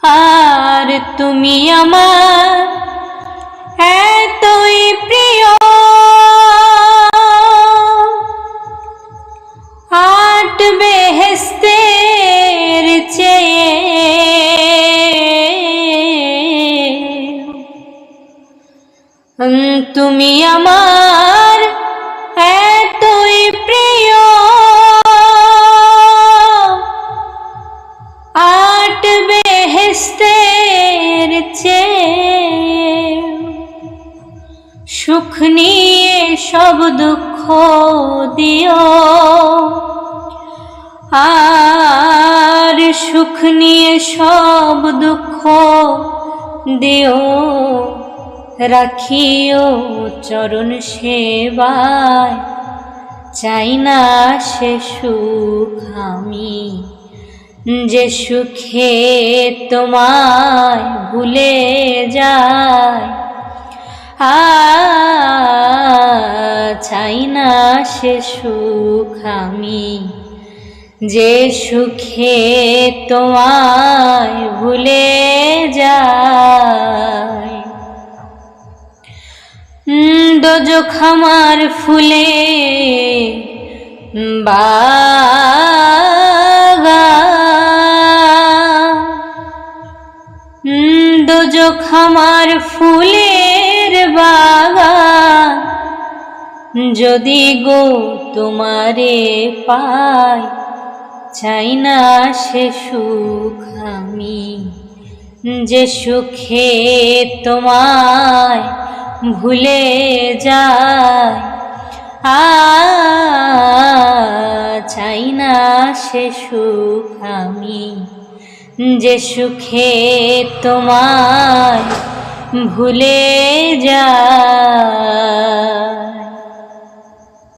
আর তুমি আমার এতই প্রিয়, আট বেহেশতের চেয়ে তুমি আমার এতই প্রিয়, আট বেহেশতের চেয়ে সুখ নিয়ে সব দুঃখ দিও, আর সুখ নিয়ে সব দুঃখ দিও, রাখিও চরণ সেবায়, চাই না সে সুখ আমি, যে সুখে তোমায় ভুলে যায়। চাই না সে সুখ আমি, যে সুখে তোমায় ভুলে যায়। দোজখ আমার ফুলে বাগান, দোজখ আমার ফুলের বাগান, যদি গো তোমারে পাই, চাই না সে সুখ আমি, যে সুখে তোমায় ভুলে যায়। চাই না সে সুখ আমি, যে সুখে তোমায় ভুলে যায়।